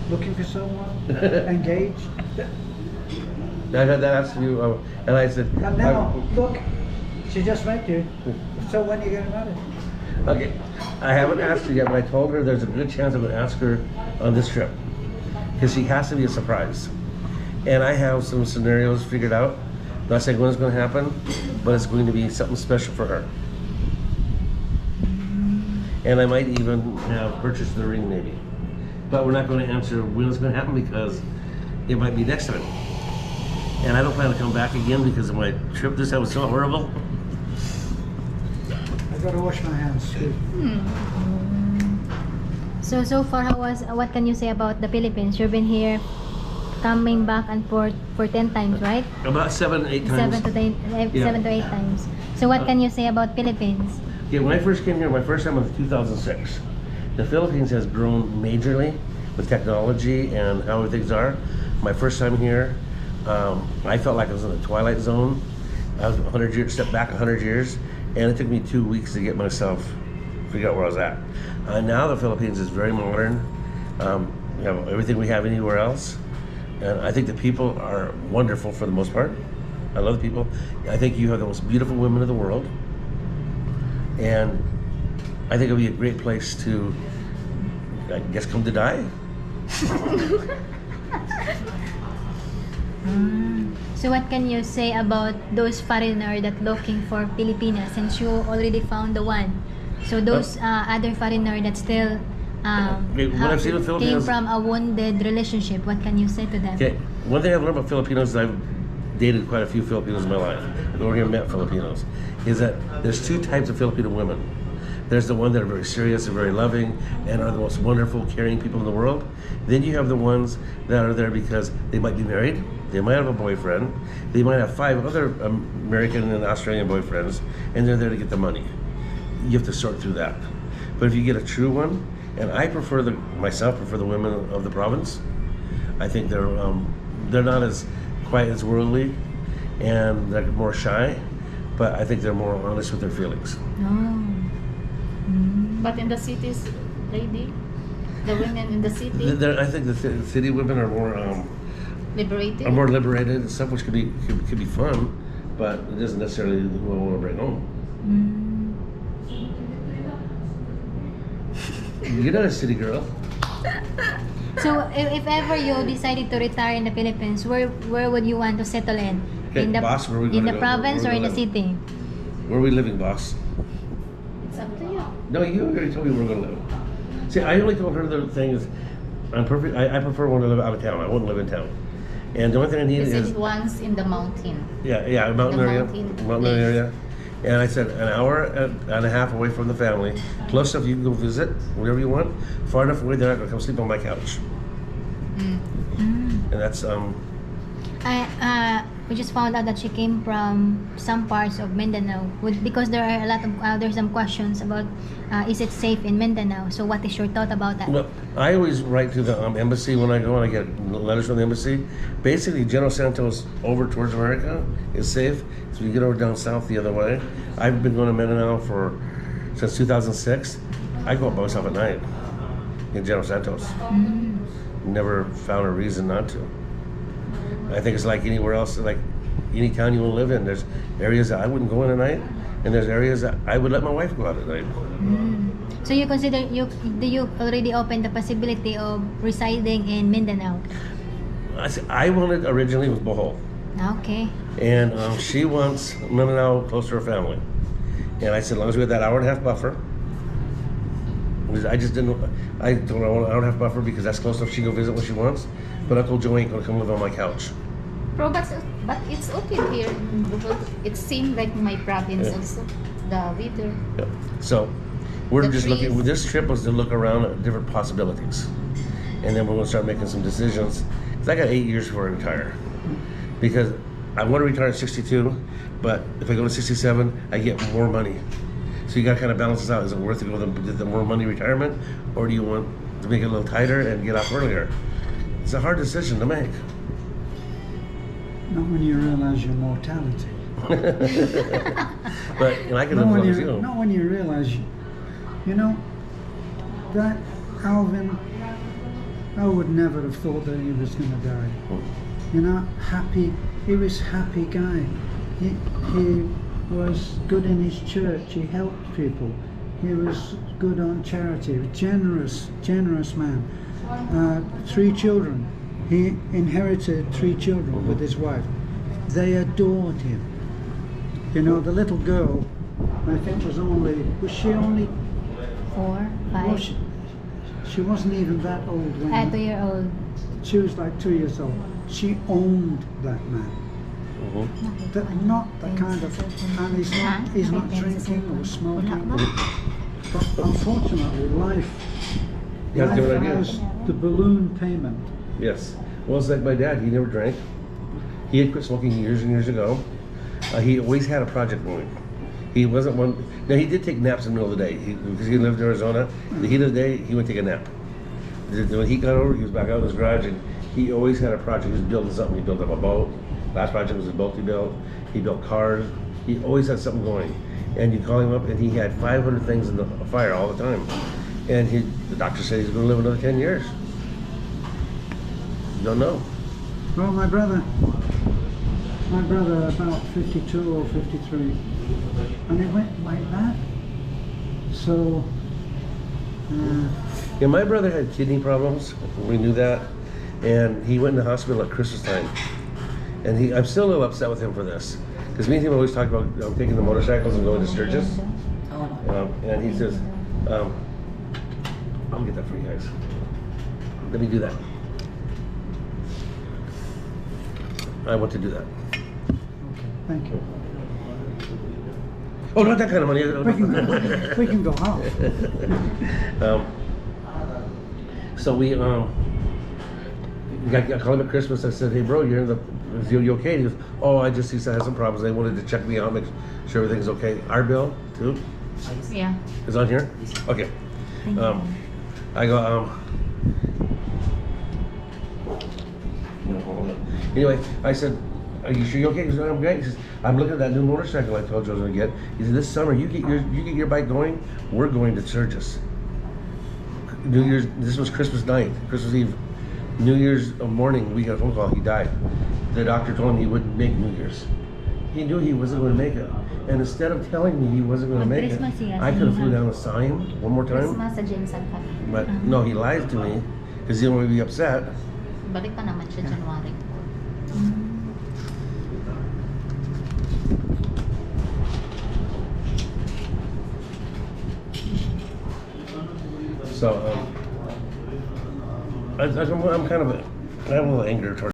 looking for someone, engaged. That's you, and I said, And now, look, she just met you. So when are you getting married? okay, I haven't asked her yet, but I told her there's a good chance I'm going to ask her on this trip. Because she has to be a surprise. And I have some scenarios figured out. Not saying when it's going to happen, but it's going to be something special for her. And I might even have purchased the ring maybe. But we're not going to answer when it's going to happen because it might be next time. And I don't plan to come back again because of my trip this time was so horrible. I gotta wash my hands too. So far, what can you say about the Philippines? You've been here, coming back and forth for 10 times, right? About 7, 8 times. 7 to 8 times. So what can you say about Philippines? Yeah, when I first came here, my first time was 2006. The Philippines has grown majorly with technology and how things are. My first time here, I felt like I was in the twilight zone. I was 100 years, stepped back 100 years, and it took me 2 weeks to get myself, figure out where I was at. Now the Philippines is very modern. We have everything we have anywhere else. And I think the people are wonderful for the most part. I love the people. I think you have the most beautiful women in the world. And I think it'll be a great place to, I guess, come to die. So what can you say about those foreigners that looking for Filipinas since you already found the one? So those other foreigners that still What I've seen with came Filipinos, from a wounded relationship, what can you say to them? okay, one thing I've learned about Filipinos is I've dated quite a few Filipinos in my life. I've over here met Filipinos. Is that there's two types of Filipino women. There's the ones that are very serious and very loving and are the most wonderful, caring people in the world. Then you have the ones that are there because they might be married, they might have a boyfriend, they might have 5 other American and Australian boyfriends, and they're there to get the money. You have to sort through that. But if you get a true one, and I prefer myself prefer the women of the province. I think they're not as quiet as worldly, and they're more shy, but I think they're more honest with their feelings. But in the cities, lady, the women in the city, I think the city women are more liberated. are more liberated, stuff which could be fun, but it isn't necessarily what I want to bring home. You're not a city girl. So if ever you decided to retire in the Philippines, where would you want to settle in? Okay, In the boss, where we in gonna the go? province Where or we in the gonna city? Where are we living, boss? It's up to you. No, you already told me where we're going to live. See, I only told her the thing is, I prefer one to live out of town. I wouldn't live in town. And the only thing I need You is said once in the mountain. yeah, mountain The area, mountain place. area. And I said an hour and a half away from the family, close enough you can go visit whenever you want. Far enough away they're not gonna come sleep on my couch. And that's We just found out that she came from some parts of Mindanao because there are a lot of there's some questions about is it safe in Mindanao? So what is your thought about that? well, I always write to the embassy when I go and I get letters from the embassy. Basically, General Santos over towards America is safe. So you get over down south the other way. I've been going to Mindanao since 2006. I go up by myself at night in General Santos. Never found a reason not to. I think it's like anywhere else, like any town you want to live in. There's areas that I wouldn't go in at night, and there's areas that I would let my wife go out at night. So you consider do you already open the possibility of residing in Mindanao? I wanted originally with Bohol, Okay. and she wants Mindanao close to her family. And I said, as long as we had that hour and a half buffer, I just didn't. I told her I want an hour and a half buffer because that's close enough. She can go visit when she wants, but Uncle Joe ain't gonna come live on my couch. But it's okay here because it seems like my province Yeah. also. The weather. Yeah. So we're The just looking. trees. This trip was to look around at different possibilities, and then we're gonna start making some decisions. Cause I got 8 years before I retire, because I want to retire at 62, but if I go to 67, I get more money. So you gotta kind of balance this out. Is it worth to go the more money retirement, or do you want to make it a little tighter and get off earlier? It's a hard decision to make. Not when you realize your mortality. But I can live as long as you. Not when you realize, that Alvin, I would never have thought that he was going to die. You know, happy. He was happy guy. He was good in his church. He helped people. He was good on charity. Generous man. 3 children. He inherited 3 children with his wife. They adored him. You know, the little girl, I think was she only 4, well, 5. she wasn't even that old when 2-year-old. she was like 2 years old. She owned that man. Not the kind of, and he's not drinking or smoking. But unfortunately, life has the balloon payment. Yes. Well, it's like my dad. He never drank. He had quit smoking years and years ago. He always had a project going. He wasn't one. Now he did take naps in the middle of the day because he lived in Arizona. In the heat of the day, he would take a nap. When he got over, he was back out in his garage, and he always had a project. He was building something. He built up a boat. Last project was a boat he built. He built cars. He always had something going. And you call him up, and he had 500 things in the fire all the time. And the doctor said he's going to live another 10 years. You don't know. Well, my brother about 52 or 53, and it went like that. So, yeah, my brother had kidney problems. We knew that, and he went in the hospital at Christmas time. And I'm still a little upset with him for this, because me and him always talk about taking the motorcycles and going to Sturgis. And he says, "I'll get that for you guys. Let me do that." I want to do that. thank you. Oh, not that kind of money. We can go out. So we I called him at Christmas. I said, "Hey, bro, is you okay?" He goes, "Oh, I just used to have some problems. They wanted to check me out, make sure everything's okay." Our bill too Yeah. is on here. Okay. I go. Anyway, I said, "Are you sure you're okay?" He said, "I'm great." He says, "I'm looking at that new motorcycle I told you I was going to get." He said, "This summer, you get your bike going. We're going to Sturgis." New Year's. This was Christmas night, Christmas Eve. New Year's morning, we got a phone call. He died. The doctor told him he wouldn't make New Year's. He knew he wasn't going to make it. And instead of telling me he wasn't going to make it, I could have flew down to saw him one more time. Christmas sa Jameson kami. But no, he lies to me because he didn't want me to be upset. Balik pa naman siya January. So I'm kind of I have a little anger towards